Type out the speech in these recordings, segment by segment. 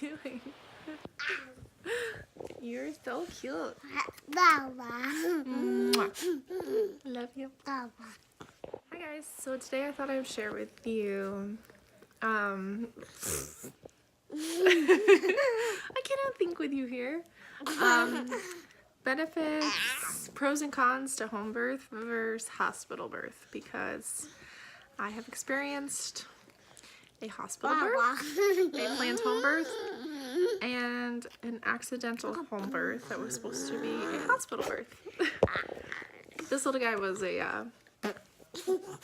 you doing? You're so cute. Mwah. Love you. Hi guys, so today I thought I would share with you I cannot think with you here. Benefits, pros and cons to home birth versus hospital birth, because I have experienced a hospital birth, a planned home birth, and an accidental home birth that was supposed to be a hospital birth. This little guy was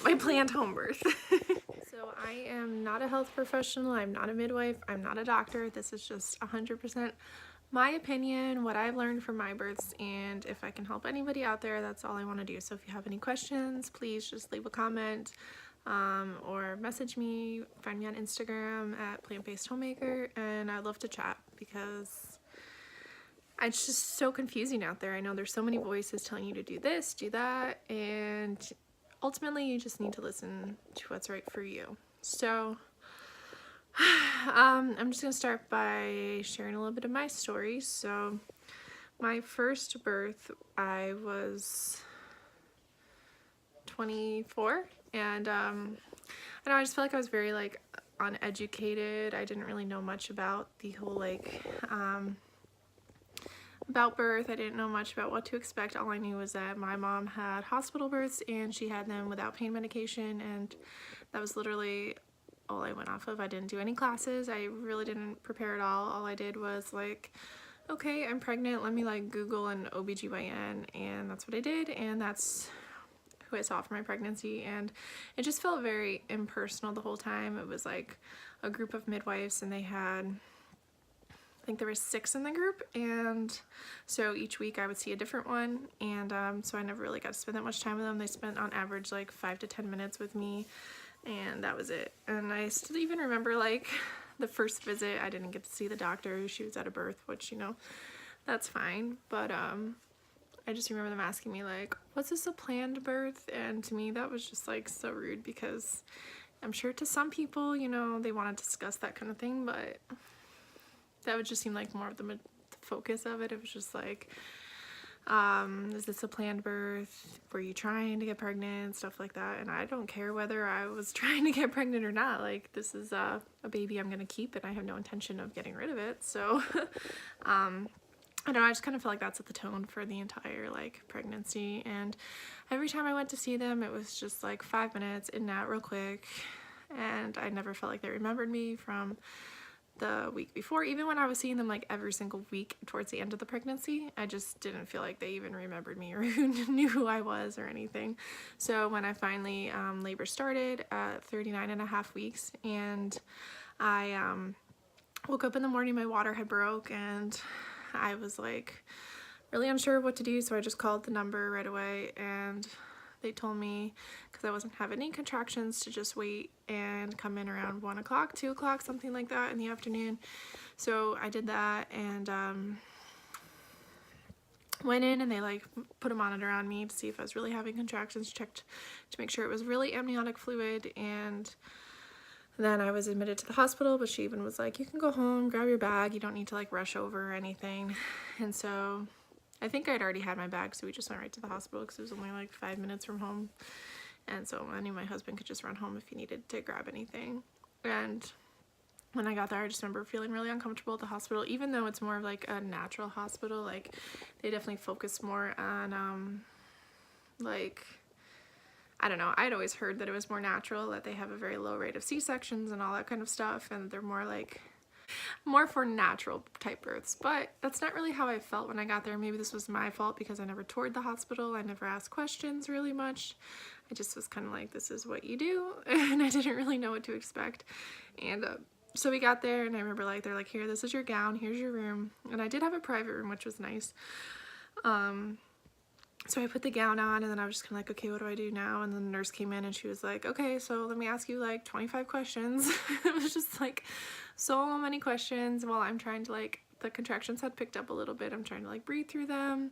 my planned home birth. So I am not a health professional, I'm not a midwife, I'm not a doctor. This is just 100% my opinion, what I've learned from my births, and if I can help anybody out there, that's all I want to do. So if you have any questions, please just leave a comment or message me, find me on Instagram at Plant-Based Homemaker, and I'd love to chat because it's just so confusing out there. I know there's so many voices telling you to do this, do that, and ultimately you just need to listen to what's right for you. So I'm just gonna start by sharing a little bit of my story. So my first birth, I was 24, and I know, I just felt like I was very like uneducated. I didn't really know much about the whole like about birth. I didn't know much about what to expect. All I knew was that my mom had hospital births and she had them without pain medication, and that was literally all I went off of. I didn't do any classes. I really didn't prepare at all. All I did was like, okay, I'm pregnant, let me like Google an OBGYN, and that's what I did, and that's who I saw for my pregnancy. And it just felt very impersonal the whole time. It was like a group of midwives, and they had, I think there were 6 in the group, and so each week I would see a different one, and so I never really got to spend that much time with them. They spent on average like 5 to 10 minutes with me, and that was it. And I still even remember like the first visit, I didn't get to see the doctor. She was at a birth, which, you know, that's fine, but I just remember them asking me like, was this a planned birth? And to me that was just like so rude, because I'm sure to some people, you know, they want to discuss that kind of thing, but that would just seem like more of the focus of it. It was just like, is this a planned birth? Were you trying to get pregnant? Stuff like that. And I don't care whether I was trying to get pregnant or not. Like, this is a baby I'm gonna keep, and I have no intention of getting rid of it. So I don't know, I just kind of feel like that set the tone for the entire like pregnancy. And every time I went to see them, it was just like 5 minutes, in and out real quick, and I never felt like they remembered me from the week before. Even when I was seeing them like every single week towards the end of the pregnancy, I just didn't feel like they even remembered me or knew who I was or anything. So when I finally labor started at 39.5 weeks, and I woke up in the morning, my water had broke, and I was like really unsure of what to do, so I just called the number right away, and they told me, because I wasn't having any contractions, to just wait and come in around 1 o'clock, 2 o'clock, something like that in the afternoon. So I did that, and went in, and they like put a monitor on me to see if I was really having contractions, checked to make sure it was really amniotic fluid, and then I was admitted to the hospital. But she even was like, you can go home, grab your bag, you don't need to like rush over or anything. And so I think I'd already had my bag, so we just went right to the hospital because it was only like 5 minutes from home. And so I knew my husband could just run home if he needed to grab anything. And when I got there, I just remember feeling really uncomfortable at the hospital, even though it's more of like a natural hospital. Like, they definitely focus more on like, I don't know, I'd always heard that it was more natural, that they have a very low rate of C-sections and all that kind of stuff, and they're more like, more for natural type births. But that's not really how I felt when I got there. Maybe this was my fault because I never toured the hospital, I never asked questions really much. I just was kind of like, this is what you do, and I didn't really know what to expect. And so we got there, and I remember like, they're like, here, this is your gown, here's your room. And I did have a private room, which was nice. So I put the gown on, and then I was just kind of like, okay, what do I do now? And then the nurse came in, and she was like, okay, so let me ask you like 25 questions. It was just like so many questions while I'm trying to like, the contractions had picked up a little bit. I'm trying to like breathe through them,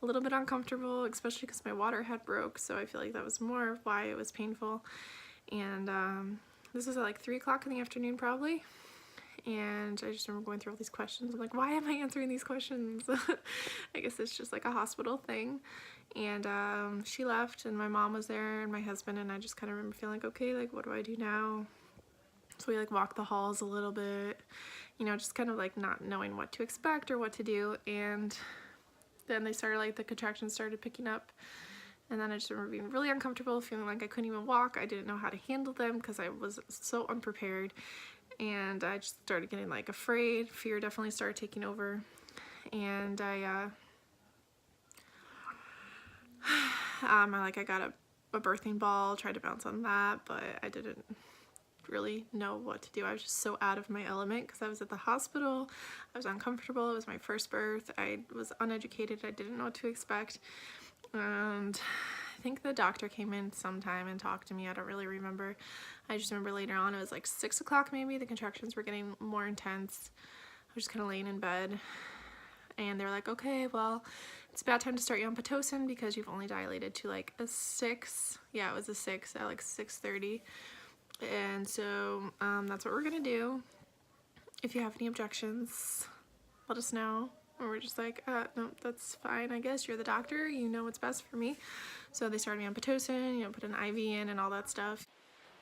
a little bit uncomfortable, especially because my water had broke. So I feel like that was more of why it was painful. And this was at like 3 o'clock in the afternoon probably. and I just remember going through all these questions. I'm like, why am I answering these questions? I guess it's just like a hospital thing. And she left, and my mom was there and my husband, and I just kind of remember feeling like, okay, like what do I do now? So we like walked the halls a little bit, you know, just kind of like not knowing what to expect or what to do. And then they started, like the contractions started picking up, and then I just remember being really uncomfortable, feeling like I couldn't even walk. I didn't know how to handle them because I was so unprepared, and I just started getting like afraid. Fear definitely started taking over, and I got a birthing ball, tried to bounce on that, but I didn't really know what to do. I was just so out of my element because I was at the hospital. I was uncomfortable. It was my first birth. I was uneducated. I didn't know what to expect. And I think the doctor came in sometime and talked to me. I don't really remember. I just remember later on, it was like 6 o'clock maybe, the contractions were getting more intense. I was just kind of laying in bed, and they were like, okay, well, it's about time to start you on Pitocin because you've only dilated to like a 6. Yeah, it was a 6 at like 6:30. And so that's what we're gonna do. If you have any objections, let us know. Or we're just like, no, that's fine, I guess. You're the doctor, you know what's best for me. So they started me on Pitocin, you know, put an IV in and all that stuff.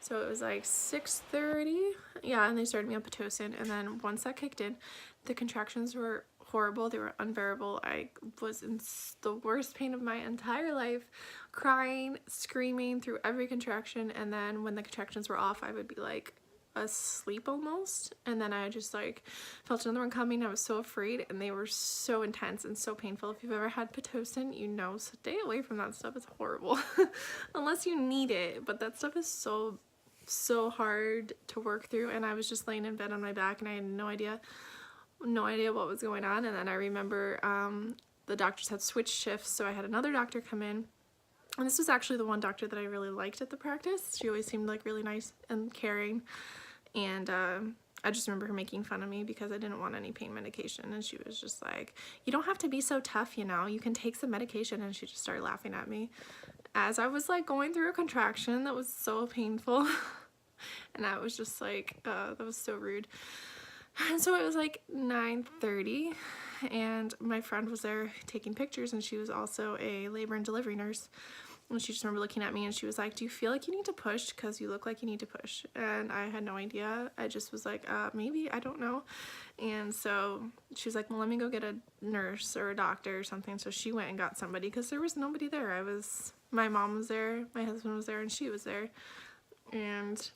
So it was like 6:30, yeah, and they started me on Pitocin. And then once that kicked in, the contractions were horrible. They were unbearable. I was in the worst pain of my entire life, crying, screaming through every contraction. And then when the contractions were off, I would be like asleep almost, and then I just like felt another one coming. I was so afraid, and they were so intense and so painful. If you've ever had Pitocin, you know, stay away from that stuff. It's horrible unless you need it, but that stuff is so hard to work through. And I was just laying in bed on my back, and I had no idea what was going on. And then I remember the doctors had switched shifts, so I had another doctor come in. And this was actually the one doctor that I really liked at the practice. She always seemed like really nice and caring. And I just remember her making fun of me because I didn't want any pain medication. And she was just like, you don't have to be so tough, you know, you can take some medication. And she just started laughing at me as I was like going through a contraction that was so painful. And I was just like, that was so rude. And so it was like 9:30, and my friend was there taking pictures, and she was also a labor and delivery nurse. And she just remember looking at me, and she was like, do you feel like you need to push? Because you look like you need to push. And I had no idea. I just was like, maybe, I don't know. And so she was like, well, let me go get a nurse or a doctor or something. So she went and got somebody because there was nobody there. My mom was there, my husband was there, and she was there. And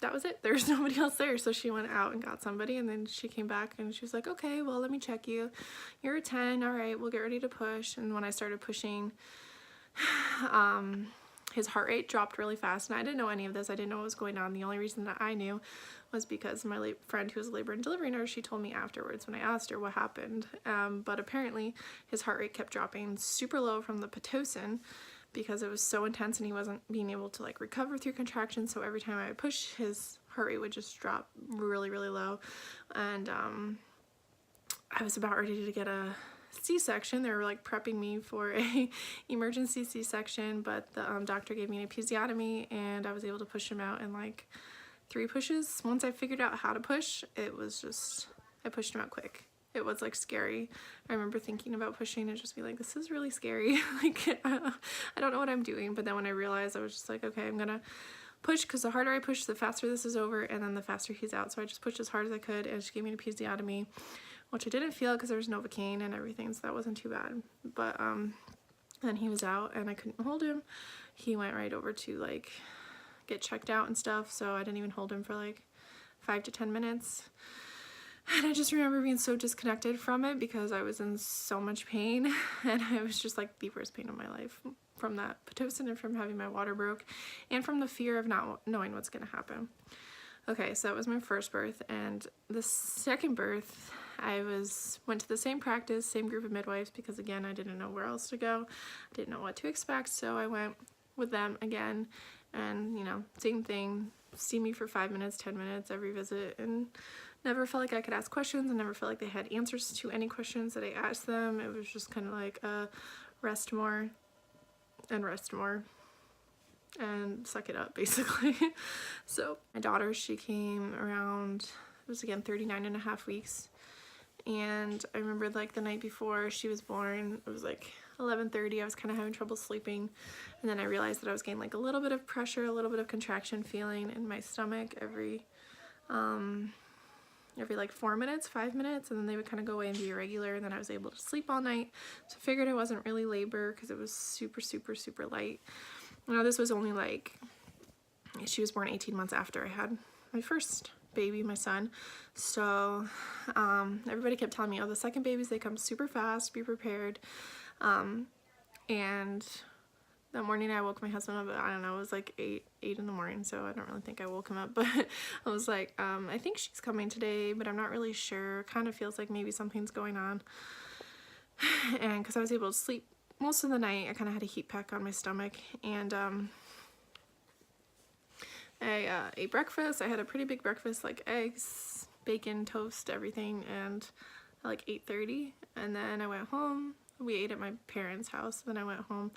that was it. There was nobody else there. So she went out and got somebody, and then she came back and she was like, okay, well, let me check you. You're a 10. All right, we'll get ready to push. And when I started pushing, his heart rate dropped really fast, and I didn't know any of this. I didn't know what was going on. The only reason that I knew was because my friend who was a labor and delivery nurse, she told me afterwards when I asked her what happened. But apparently his heart rate kept dropping super low from the Pitocin because it was so intense, and he wasn't being able to like recover through contractions. So every time I would push, his heart rate would just drop really, really low. And I was about ready to get a C-section. They were like prepping me for a emergency C-section, but the doctor gave me an episiotomy, and I was able to push him out in like 3 pushes. Once I figured out how to push, it was just, I pushed him out quick. It was like scary. I remember thinking about pushing and just be like, this is really scary. Like, I don't know what I'm doing. But then when I realized, I was just like, okay, I'm gonna push, because the harder I push, the faster this is over, and then the faster he's out. So I just pushed as hard as I could, and she gave me an episiotomy, which I didn't feel because there was Novocaine and everything, so that wasn't too bad. But then he was out, and I couldn't hold him. He went right over to like get checked out and stuff, so I didn't even hold him for like 5 to 10 minutes. And I just remember being so disconnected from it because I was in so much pain, and I was just like the worst pain of my life from that Pitocin, and from having my water broke, and from the fear of not knowing what's gonna happen. Okay, so that was my first birth. And the second birth, I went to the same practice, same group of midwives, because again, I didn't know where else to go. I didn't know what to expect, so I went with them again, and you know, same thing, see me for 5 minutes, 10 minutes every visit, and never felt like I could ask questions, and never felt like they had answers to any questions that I asked them. It was just kind of like rest more and rest more and suck it up, basically. So my daughter, she came around was again 39.5 weeks. And I remember like the night before she was born, it was like 11:30. I was kind of having trouble sleeping, and then I realized that I was getting like a little bit of pressure, a little bit of contraction feeling in my stomach every like 4 minutes, 5 minutes, and then they would kind of go away and be irregular, and then I was able to sleep all night. So I figured it wasn't really labor because it was super, super, super light. Now this was only like, she was born 18 months after I had my first baby, my son. So everybody kept telling me, oh, the second babies, they come super fast, be prepared. And that morning I woke my husband up, I don't know, it was like 8 in the morning, so I don't really think I woke him up, but I was like, I think she's coming today, but I'm not really sure. Kind of feels like maybe something's going on. And because I was able to sleep most of the night, I kind of had a heat pack on my stomach, and I ate breakfast. I had a pretty big breakfast, like eggs, bacon, toast, everything, and at like 8:30, and then I went home. We ate at my parents' house, then I went home,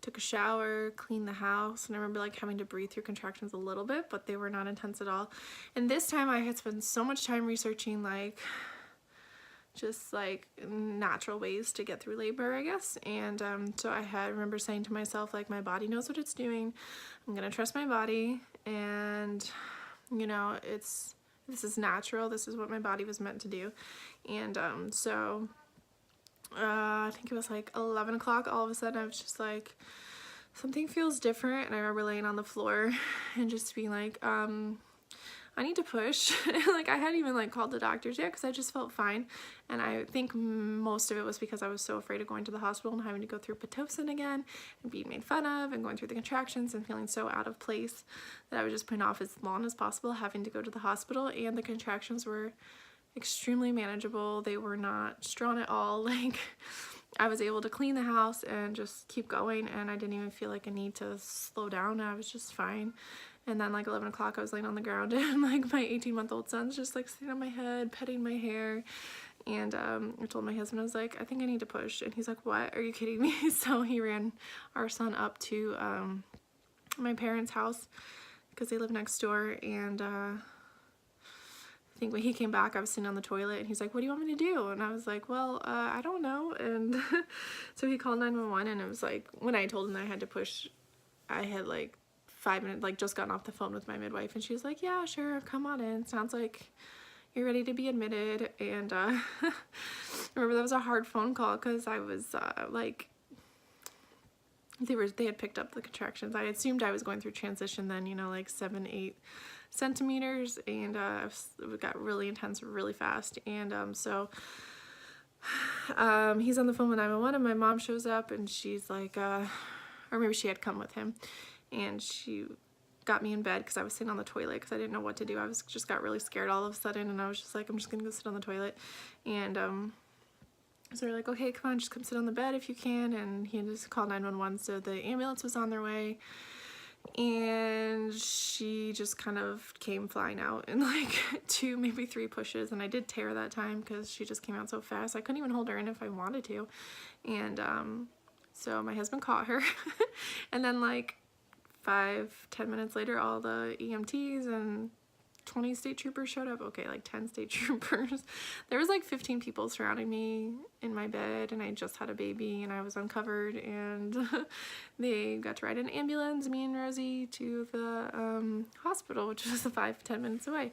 took a shower, cleaned the house, and I remember like having to breathe through contractions a little bit, but they were not intense at all. And this time I had spent so much time researching like just like natural ways to get through labor, I guess. And so I remember saying to myself, like, my body knows what it's doing. I'm gonna trust my body, and you know, this is natural. This is what my body was meant to do. And so I think it was like 11 o'clock, all of a sudden I was just like, something feels different. And I remember laying on the floor and just being like, I need to push. Like, I hadn't even like called the doctors yet because I just felt fine. And I think most of it was because I was so afraid of going to the hospital and having to go through Pitocin again and being made fun of and going through the contractions and feeling so out of place that I was just putting off as long as possible having to go to the hospital. And the contractions were extremely manageable. They were not strong at all. Like, I was able to clean the house and just keep going, and I didn't even feel like a need to slow down. I was just fine. And then like 11 o'clock I was laying on the ground, and like my 18-month-old son's just like sitting on my head, petting my hair. And I told my husband, I was like, I think I need to push. And he's like, what? Are you kidding me? So he ran our son up to my parents' house because they live next door. And I think when he came back, I was sitting on the toilet, and he's like, what do you want me to do? And I was like, well, I don't know. And so he called 911, and it was like, when I told him that I had to push, I had like 5 minutes, like just gotten off the phone with my midwife, and she was like, yeah, sure, come on in. Sounds like you're ready to be admitted. And I remember that was a hard phone call because I was like, they had picked up the contractions. I assumed I was going through transition then, you know, like 7-8 centimeters, and it got really intense really fast. And so he's on the phone with 911, and my mom shows up, and she's like, or maybe she had come with him, and she got me in bed because I was sitting on the toilet because I didn't know what to do. I just got really scared all of a sudden, and I was just like, I'm just gonna go sit on the toilet. And so they're like, okay, come on, just come sit on the bed if you can. And he just called 911, so the ambulance was on their way, and she just kind of came flying out in like 2, maybe 3 pushes. And I did tear that time because she just came out so fast. I couldn't even hold her in if I wanted to. And so my husband caught her and then like 5-10 minutes later, all the EMTs and 20 state troopers showed up. Okay, like 10 state troopers. There was like 15 people surrounding me in my bed, and I just had a baby, and I was uncovered, and they got to ride an ambulance, me and Rosie, to the hospital, which was 5-10 minutes away.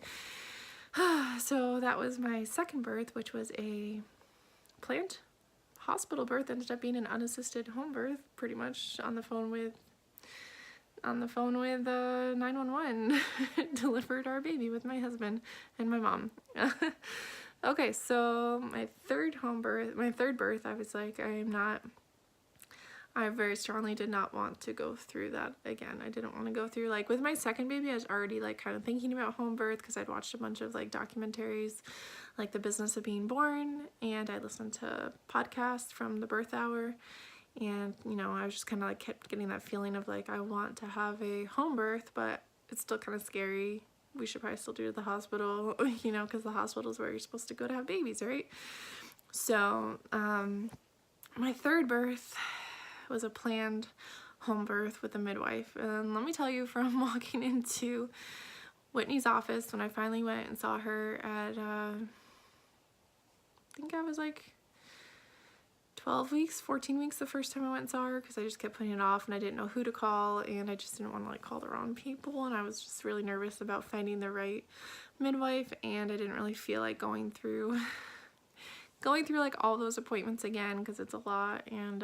So that was my second birth, which was a planned hospital birth. Ended up being an unassisted home birth, pretty much on the phone with 911. Delivered our baby with my husband and my mom. Okay, so my third birth, I was like, I very strongly did not want to go through that again. I didn't want to go through, like, with my second baby, I was already like kind of thinking about home birth because I'd watched a bunch of like documentaries, like The Business of Being Born, and I listened to podcasts from the Birth Hour. And, you know, I was just kind of like kept getting that feeling of like, I want to have a home birth, but it's still kind of scary. We should probably still do it at the hospital, you know, because the hospital is where you're supposed to go to have babies, right? So my third birth was a planned home birth with a midwife. And let me tell you, from walking into Whitney's office when I finally went and saw her at, I think I was like 12 weeks, 14 weeks the first time I went and saw her, because I just kept putting it off and I didn't know who to call, and I just didn't want to like call the wrong people, and I was just really nervous about finding the right midwife, and I didn't really feel like going through like all those appointments again, because it's a lot. And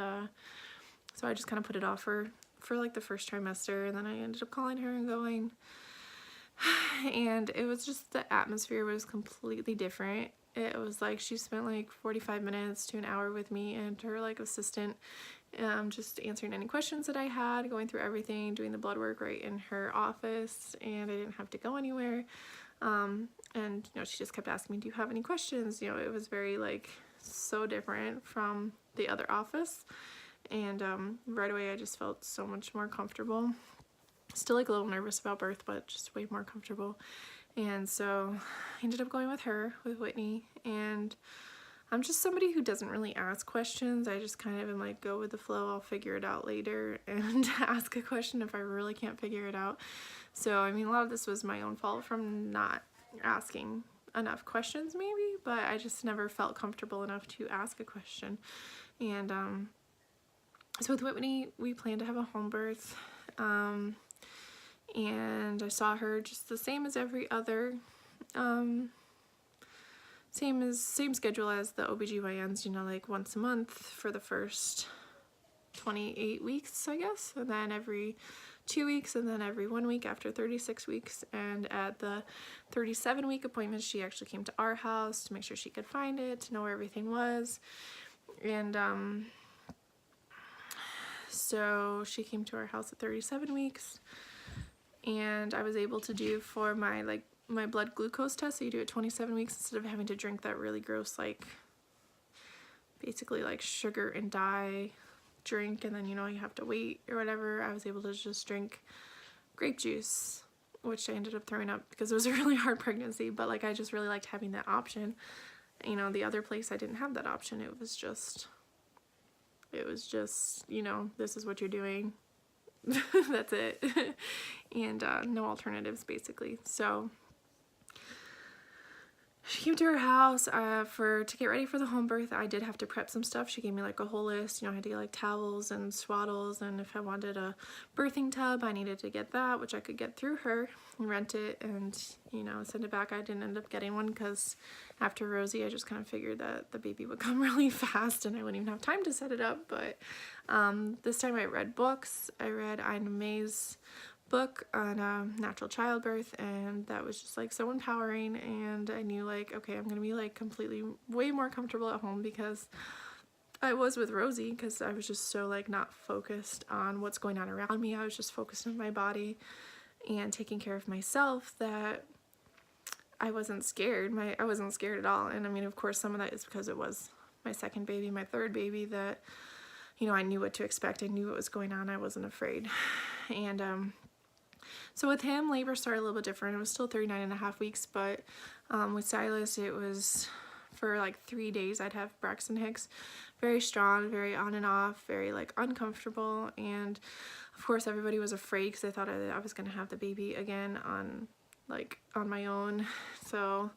so I just kind of put it off for like the first trimester, and then I ended up calling her and going, and it was just, the atmosphere was completely different. It was like she spent like 45 minutes to an hour with me and her like assistant, just answering any questions that I had, going through everything, doing the blood work right in her office, and I didn't have to go anywhere. And you know, she just kept asking me, do you have any questions? You know, it was very like so different from the other office, and right away I just felt so much more comfortable. Still like a little nervous about birth, but just way more comfortable. And so I ended up going with her, with Whitney, and I'm just somebody who doesn't really ask questions. I just kind of am like, go with the flow, I'll figure it out later, and ask a question if I really can't figure it out. So I mean, a lot of this was my own fault from not asking enough questions maybe, but I just never felt comfortable enough to ask a question. And so with Whitney, we planned to have a home birth, and I saw her just the same as every other, same schedule as the OBGYNs, you know, like once a month for the first 28 weeks, I guess, and then every 2 weeks, and then every 1 week after 36 weeks. And at the 37-week appointment, she actually came to our house to make sure she could find it, to know where everything was. And so she came to our house at 37 weeks, and I was able to do for my blood glucose test, so you do it 27 weeks instead of having to drink that really gross, like basically like sugar and dye drink, and then you know you have to wait or whatever. I was able to just drink grape juice, which I ended up throwing up because it was a really hard pregnancy, but like I just really liked having that option. You know, the other place I didn't have that option. It was just, you know, this is what you're doing. That's it. And no alternatives basically. So she came to her house to get ready for the home birth. I did have to prep some stuff. She gave me like a whole list. You know, I had to get like towels and swaddles, and if I wanted a birthing tub, I needed to get that, which I could get through her and rent it and, you know, send it back. I didn't end up getting one because after Rosie, I just kind of figured that the baby would come really fast and I wouldn't even have time to set it up. But this time I read books. I read Ina May's book on natural childbirth, and that was just like so empowering. And I knew like, okay, I'm gonna be like completely way more comfortable at home, because I was with Rosie, because I was just so like not focused on what's going on around me. I was just focused on my body and taking care of myself, that I wasn't scared. I wasn't scared at all. And I mean, of course, some of that is because it was my second baby, my third baby, that, you know, I knew what to expect. I knew what was going on. I wasn't afraid. And so with him, labor started a little bit different. It was still 39.5 weeks, but with Silas, it was for like 3 days I'd have Braxton Hicks. Very strong, very on and off, very like uncomfortable. And of course everybody was afraid because they thought I was gonna have the baby again on my own. So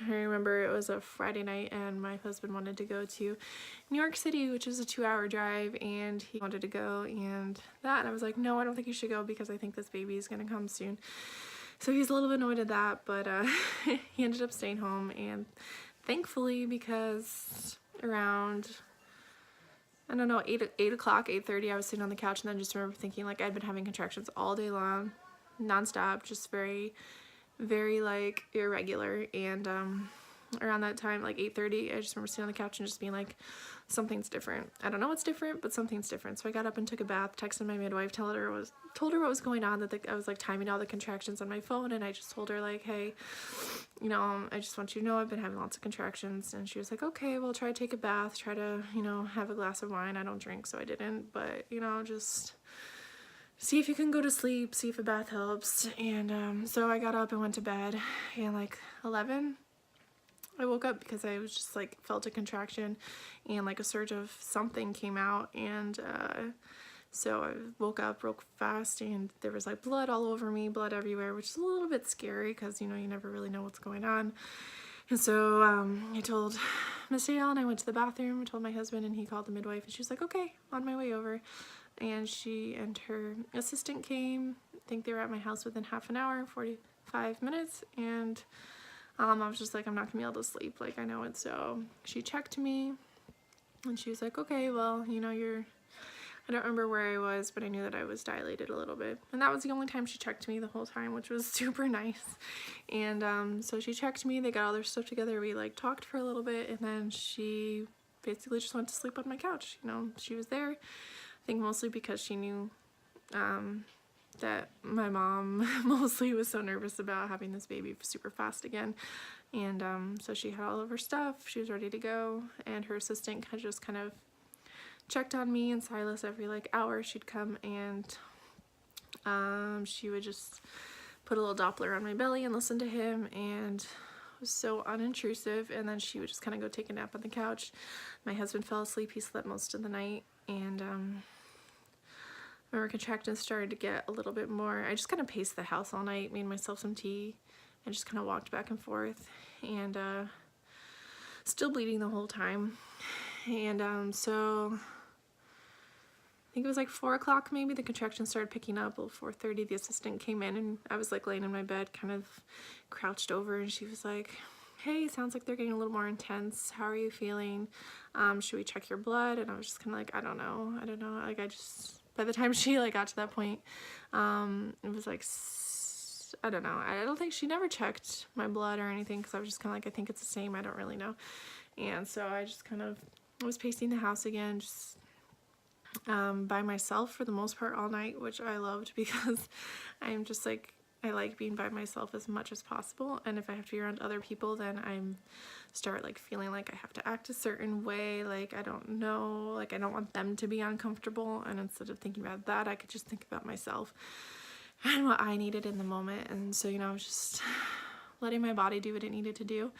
I remember it was a Friday night and my husband wanted to go to New York City, which is a 2-hour drive, and he wanted to go, and I was like, no, I don't think you should go because I think this baby is gonna come soon. So he's a little bit annoyed at that, but he ended up staying home. And thankfully, because around, I don't know, 8 o'clock, 8:30, I was sitting on the couch, and then just remember thinking like I'd been having contractions all day long, nonstop, just very like irregular. And around that time, like 8:30, I just remember sitting on the couch and just being like, something's different. I don't know what's different, but something's different. So I got up and took a bath, texted my midwife, told her what was going on, that I was like timing all the contractions on my phone, and I just told her like, hey, you know, I just want you to know I've been having lots of contractions. And she was like, okay, well, try to take a bath, try to, you know, have a glass of wine. I don't drink, so I didn't, but, you know, just see if you can go to sleep, see if a bath helps. And so I got up and went to bed, and like 11, I woke up because I was just like felt a contraction, and like a surge of something came out. And So I woke up real fast and there was like blood all over me, blood everywhere, which is a little bit scary because, you know, you never really know what's going on. And so I told Miss Dale and I went to the bathroom, told my husband, and he called the midwife and she was like, okay, on my way over. And she and her assistant came. I think they were at my house within half an hour, 45 minutes. And I was just like, I'm not gonna be able to sleep. Like, I know it. So she checked me and she was like, okay, well, you know, I don't remember where I was, but I knew that I was dilated a little bit. And that was the only time she checked me the whole time, which was super nice. And so she checked me, they got all their stuff together, we like talked for a little bit, and then she basically just went to sleep on my couch. You know, she was there, I think mostly because she knew that my mom mostly was so nervous about having this baby super fast again. And so she had all of her stuff, she was ready to go, and her assistant just kind of checked on me and Silas every like hour. She'd come and she would just put a little Doppler on my belly and listen to him, and it was so unintrusive. And then she would just kind of go take a nap on the couch. My husband fell asleep, he slept most of the night, and my contractions started to get a little bit more. I just kind of paced the house all night, made myself some tea, and just kind of walked back and forth, and still bleeding the whole time. And so I think it was like 4 o'clock maybe, the contractions started picking up. Well, 4:30 the assistant came in and I was like laying in my bed kind of crouched over, and she was like, hey, sounds like they're getting a little more intense. How are you feeling? Should we check your blood? And I was just kind of like, I don't know. Like by the time she like got to that point, it was like, I don't know. I don't think she never checked my blood or anything because I was just kind of like, I think it's the same. I don't really know. And so I just kind of was pacing the house again, just by myself for the most part all night, which I loved because I'm just like, I like being by myself as much as possible. And if I have to be around other people, then I'm start like feeling like I have to act a certain way, like I don't know, like I don't want them to be uncomfortable. And instead of thinking about that, I could just think about myself and what I needed in the moment. And so, you know, I was just letting my body do what it needed to do.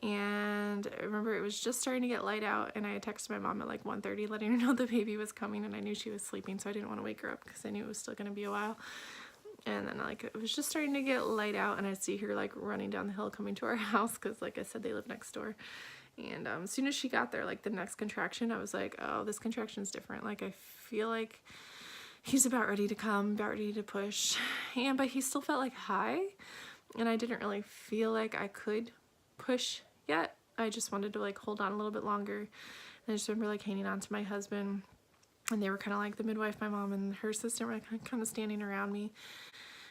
And I remember it was just starting to get light out, and I had texted my mom at like 1:30 letting her know the baby was coming, and I knew she was sleeping, so I didn't want to wake her up because I knew it was still going to be a while. And then like it was just starting to get light out, and I see her like running down the hill coming to our house because like I said, they live next door. And as soon as she got there, like the next contraction, I was like, oh, this contraction's different. Like I feel like he's about ready to come, about ready to push. But he still felt like high, and I didn't really feel like I could push yet. I just wanted to like hold on a little bit longer. And I just remember like hanging on to my husband, and they were kind of like the midwife, my mom and her assistant were kind of standing around me.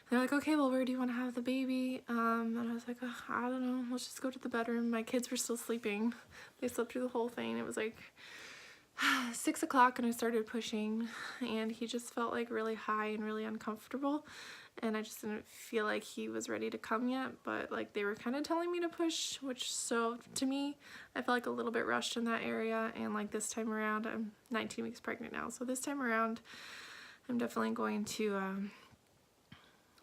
They're like, okay, well, where do you want to have the baby? And I was like, oh, I don't know, let's just go to the bedroom. My kids were still sleeping. They slept through the whole thing. It was like 6 o'clock and I started pushing, and he just felt like really high and really uncomfortable, and I just didn't feel like he was ready to come yet. But like they were kind of telling me to push, which, so to me, I felt like a little bit rushed in that area. And like this time around, I'm 19 weeks pregnant now, so this time around I'm definitely going to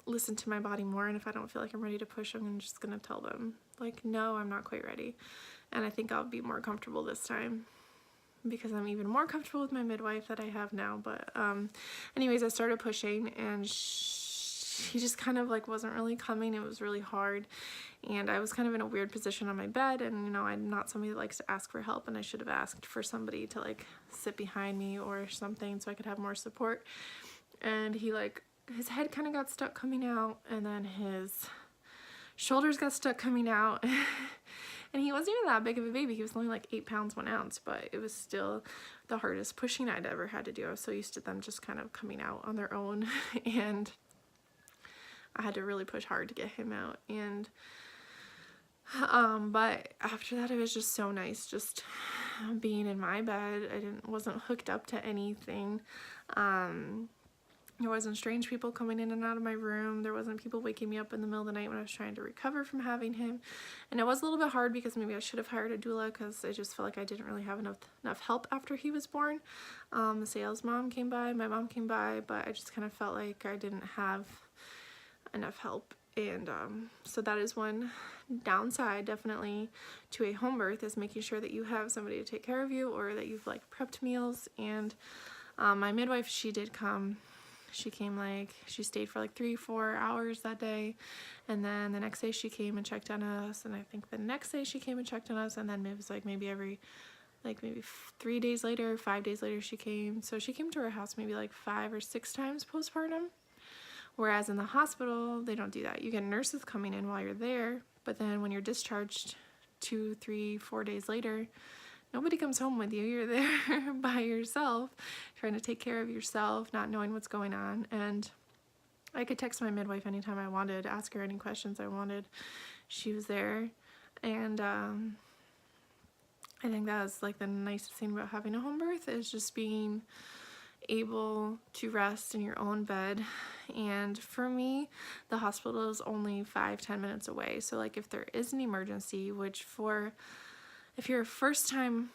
listen to my body more, and if I don't feel like I'm ready to push, I'm just gonna tell them like, no, I'm not quite ready. And I think I'll be more comfortable this time because I'm even more comfortable with my midwife that I have now. But anyways, I started pushing, and he just kind of like wasn't really coming. It was really hard, and I was kind of in a weird position on my bed, and you know, I'm not somebody that likes to ask for help, and I should have asked for somebody to like sit behind me or something so I could have more support. And he like, his head kind of got stuck coming out, and then his shoulders got stuck coming out. And he wasn't even that big of a baby. He was only like 8 pounds 1 ounce, but it was still the hardest pushing I'd ever had to do. I was so used to them just kind of coming out on their own, and I had to really push hard to get him out. And but after that, it was just so nice just being in my bed. I wasn't hooked up to anything. There wasn't strange people coming in and out of my room. There wasn't people waking me up in the middle of the night when I was trying to recover from having him. And it was a little bit hard because maybe I should have hired a doula, because I just felt like I didn't really have enough help after he was born. The sales mom came by, my mom came by, but I just kind of felt like I didn't have enough help. And so that is one downside definitely to a home birth, is making sure that you have somebody to take care of you, or that you've like prepped meals. And My midwife, she did come. She came she stayed for like 3-4 hours that day, and then the next day she came and checked on us, and I think the next day she came and checked on us, and then it was like maybe 3 days later, 5 days later she came. So she came to our house maybe like 5 or 6 times postpartum. Whereas in the hospital, they don't do that. You get nurses coming in while you're there, but then when you're discharged 2, 3, 4 days later, nobody comes home with you. You're there by yourself, trying to take care of yourself, not knowing what's going on. And I could text my midwife anytime I wanted, ask her any questions I wanted. She was there. And I think that was like the nicest thing about having a home birth, is just being able to rest in your own bed. And for me, the hospital is only 5-10 minutes away. So like if there is an emergency, which if you're a first time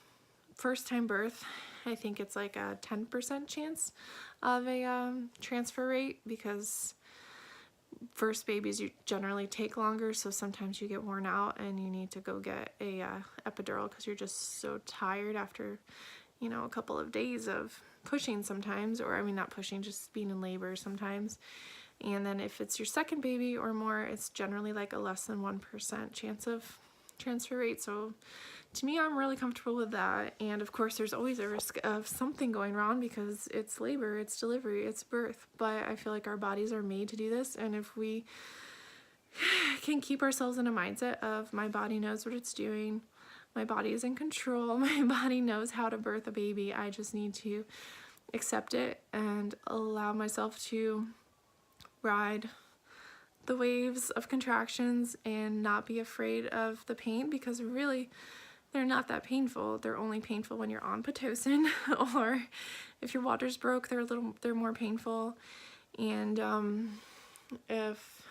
birth, I think it's like a 10% chance of a transfer rate, because first babies you generally take longer, so sometimes you get worn out and you need to go get a epidural because you're just so tired after, you know, a couple of days of pushing sometimes, or I mean not pushing, just being in labor sometimes. And then if it's your second baby or more, it's generally like a less than 1% chance of transfer rate. So to me, I'm really comfortable with that. And of course there's always a risk of something going wrong, because it's labor, it's delivery, it's birth, but I feel like our bodies are made to do this. And if we can keep ourselves in a mindset of my body knows what it's doing, my body is in control, my body knows how to birth a baby, I just need to accept it and allow myself to ride the waves of contractions and not be afraid of the pain, because really they're not that painful. They're only painful when you're on Pitocin, or if your water's broke, they're more painful. And if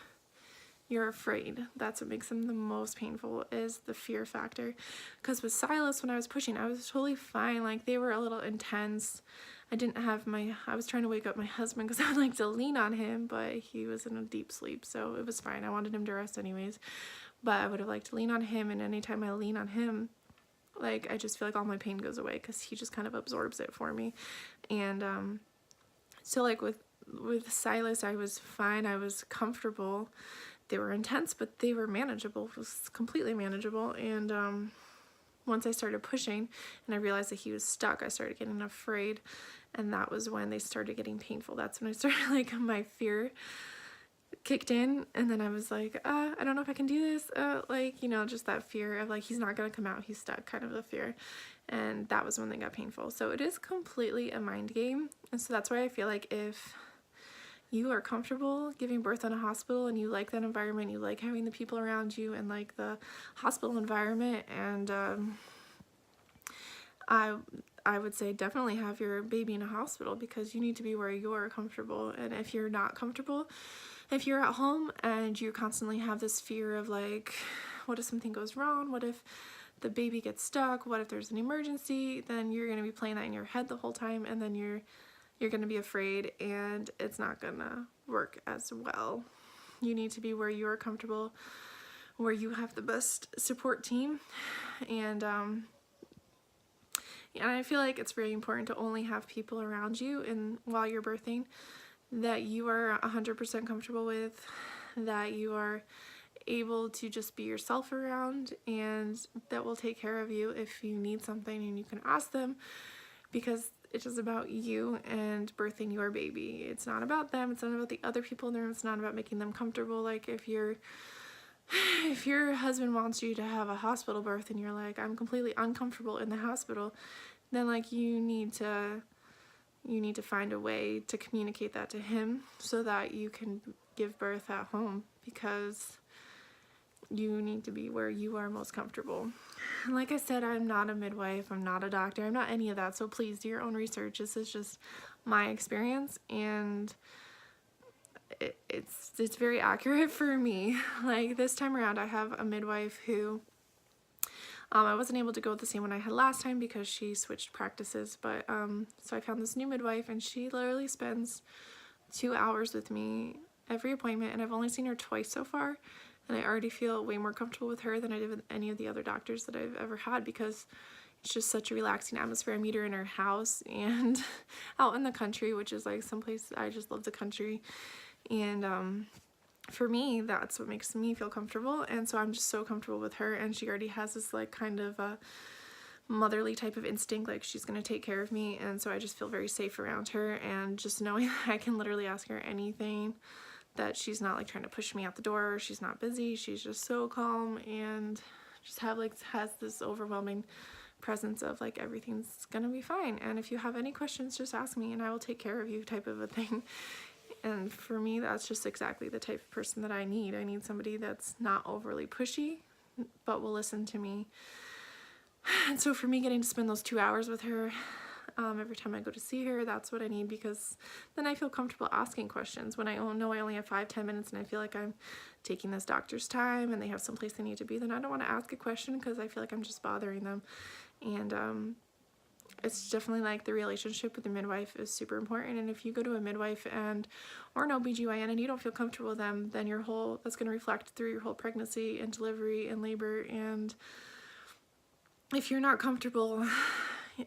you're afraid, that's what makes them the most painful, is the fear factor. Because with Silas, when I was pushing, I was totally fine. Like, they were a little intense. I was trying to wake up my husband because I would like to lean on him, but he was in a deep sleep, so it was fine. I wanted him to rest anyways, but I would have liked to lean on him, and anytime I lean on him, like, I just feel like all my pain goes away because he just kind of absorbs it for me. And so like with Silas, I was fine. I was comfortable. They were intense, but they were manageable. It was completely manageable. And once I started pushing and I realized that he was stuck, I started getting afraid, and that was when they started getting painful. That's when I started, like, my fear kicked in, and then I was like, I don't know if I can do this, like, you know, just that fear of like, he's not gonna come out, he's stuck, kind of the fear. And that was when they got painful. So it is completely a mind game. And so that's why I feel like if you are comfortable giving birth in a hospital and you like that environment, you like having the people around you and like the hospital environment, and I would say definitely have your baby in a hospital, because you need to be where you're comfortable. And if you're not comfortable, if you're at home and you constantly have this fear of like, what if something goes wrong? What if the baby gets stuck? What if there's an emergency? Then you're going to be playing that in your head the whole time, and then you're going to be afraid, and it's not going to work as well. You need to be where you're comfortable, where you have the best support team. And I feel like it's really important to only have people around you and while you're birthing that you are 100% comfortable with, that you are able to just be yourself around, and that will take care of you if you need something, and you can ask them, because it's just about you and birthing your baby. It's not about them. It's not about the other people in the room. It's not about making them comfortable. Like, if your husband wants you to have a hospital birth and you're like, I'm completely uncomfortable in the hospital, then like you need to find a way to communicate that to him so that you can give birth at home, because you need to be where you are most comfortable. And like I said, I'm not a midwife, I'm not a doctor, I'm not any of that, so please do your own research. This is just my experience, and it's very accurate for me. Like, this time around, I have a midwife who I wasn't able to go with the same one I had last time because she switched practices, but so I found this new midwife, and she literally spends 2 hours with me every appointment, and I've only seen her twice so far, and I already feel way more comfortable with her than I did with any of the other doctors that I've ever had, because it's just such a relaxing atmosphere. I meet her in her house and out in the country, which is like someplace I just love the country. And for me, that's what makes me feel comfortable. And so I'm just so comfortable with her, and she already has this like kind of a motherly type of instinct, like she's gonna take care of me. And so I just feel very safe around her, and just knowing that I can literally ask her anything, that she's not like trying to push me out the door, she's not busy, she's just so calm, and just has this overwhelming presence of like everything's gonna be fine, and if you have any questions, just ask me and I will take care of you, type of a thing. And for me, that's just exactly the type of person that I need. I need somebody that's not overly pushy but will listen to me. And so for me, getting to spend those 2 hours with her every time I go to see her, that's what I need, because then I feel comfortable asking questions. When I know I only have 5-10 minutes and I feel like I'm taking this doctor's time and they have someplace they need to be, then I don't want to ask a question because I feel like I'm just bothering them. And it's definitely like the relationship with the midwife is super important. And if you go to a midwife or an OBGYN and you don't feel comfortable with them, then that's going to reflect through your whole pregnancy and delivery and labor. And if you're not comfortable,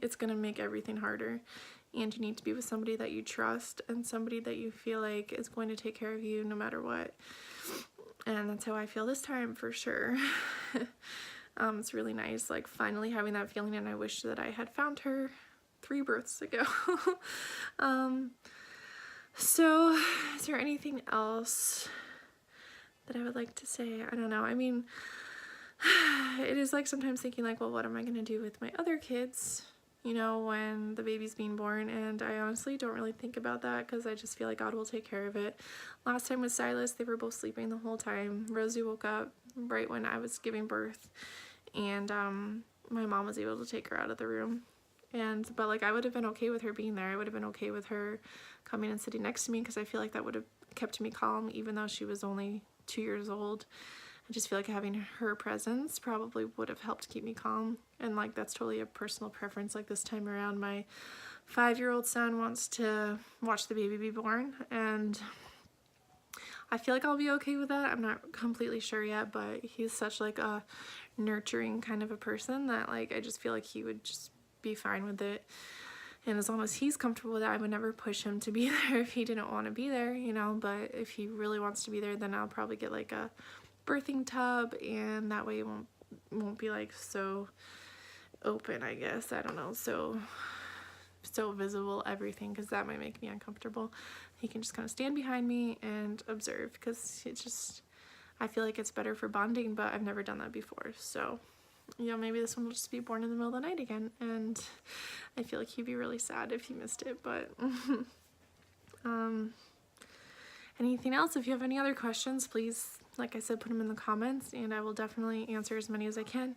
it's going to make everything harder. And you need to be with somebody that you trust and somebody that you feel like is going to take care of you no matter what. And that's how I feel this time, for sure. It's really nice, like finally having that feeling, and I wish that I had found her 3 births ago. So is there anything else that I would like to say? I don't know. I mean, it is like sometimes thinking like, well, what am I going to do with my other kids, you know, when the baby's being born? And I honestly don't really think about that because I just feel like God will take care of it. Last time with Silas, they were both sleeping the whole time. Rosie woke up right when I was giving birth, and my mom was able to take her out of the room. But like I would have been okay with her being there. I would have been okay with her coming and sitting next to me because I feel like that would have kept me calm, even though she was only 2 years old. I just feel like having her presence probably would have helped keep me calm. And like that's totally a personal preference. Like this time around, my 5-year-old son wants to watch the baby be born, and I feel like I'll be okay with that. I'm not completely sure yet, but he's such like a nurturing kind of a person that like I just feel like he would just be fine with it. And as long as he's comfortable with it, I would never push him to be there if he didn't want to be there, you know. But if he really wants to be there, then I'll probably get like a birthing tub, and that way it won't be like so open, I guess. I don't know, so visible, everything, because that might make me uncomfortable. He can just kind of stand behind me and observe, because it's just, I feel like it's better for bonding, but I've never done that before. So, you know, maybe this one will just be born in the middle of the night again, and I feel like he'd be really sad if he missed it. But anything else? If you have any other questions, please, like I said, put them in the comments, and I will definitely answer as many as I can.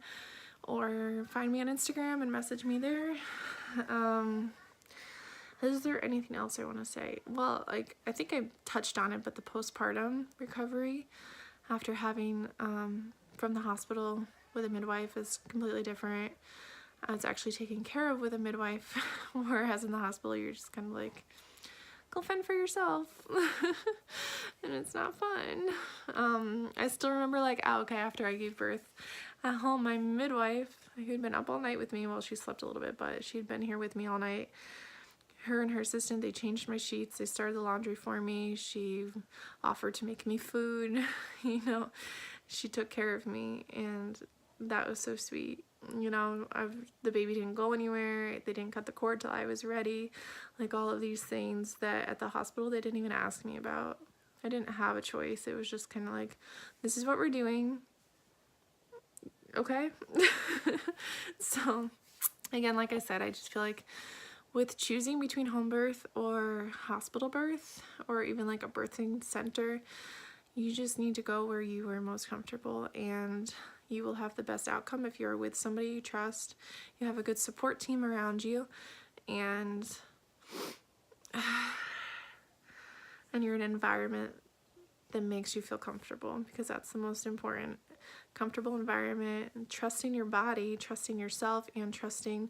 Or find me on Instagram and message me there. Is there anything else I want to say? Well, like, I think I touched on it, but the postpartum recovery after having from the hospital with a midwife is completely different. It's actually taken care of with a midwife, whereas in the hospital you're just kind of like, go fend for yourself. And it's not fun. I still remember like, after I gave birth at home, my midwife, who had been up all night with me, well, she slept a little bit, but she'd been here with me all night. Her and her assistant, they changed my sheets, they started the laundry for me, she offered to make me food, you know, she took care of me, and that was so sweet. You know, the baby didn't go anywhere, they didn't cut the cord till I was ready, like all of these things that at the hospital they didn't even ask me about. I didn't have a choice. It was just kind of like, this is what we're doing, okay? So again, like I said, I just feel like with choosing between home birth or hospital birth, or even like a birthing center, you just need to go where you are most comfortable, and you will have the best outcome if you're with somebody you trust, you have a good support team around you, and you're in an environment that makes you feel comfortable, because that's the most important. Comfortable environment, and trusting your body, trusting yourself, and trusting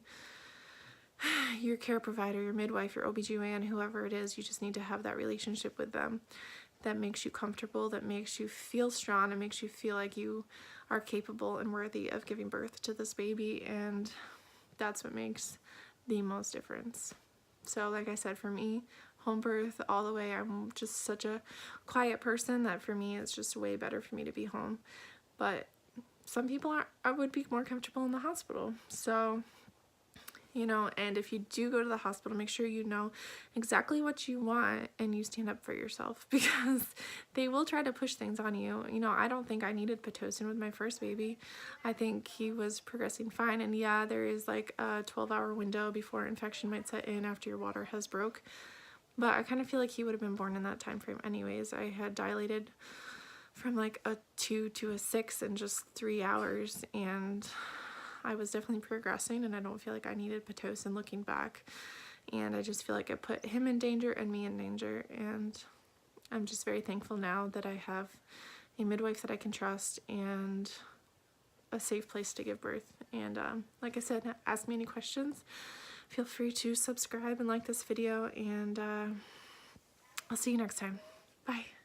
your care provider, your midwife, your OBGYN, whoever it is. You just need to have that relationship with them that makes you comfortable, that makes you feel strong, and makes you feel like you are capable and worthy of giving birth to this baby. And that's what makes the most difference. So like I said, for me, home birth all the way, I'm just such a quiet person that for me it's just way better for me to be home. But some people I would be more comfortable in the hospital. So, you know, and if you do go to the hospital, make sure you know exactly what you want and you stand up for yourself, because they will try to push things on you. You know, I don't think I needed Pitocin with my first baby. I think he was progressing fine, and yeah, there is like a 12-hour window before infection might set in after your water has broke, but I kind of feel like he would have been born in that time frame anyways. I had dilated from like a 2 to a 6 in just 3 hours, and I was definitely progressing, and I don't feel like I needed Pitocin looking back. And I just feel like it put him in danger and me in danger, and I'm just very thankful now that I have a midwife that I can trust and a safe place to give birth. And like I said, ask me any questions. Feel free to subscribe and like this video, and I'll see you next time. Bye.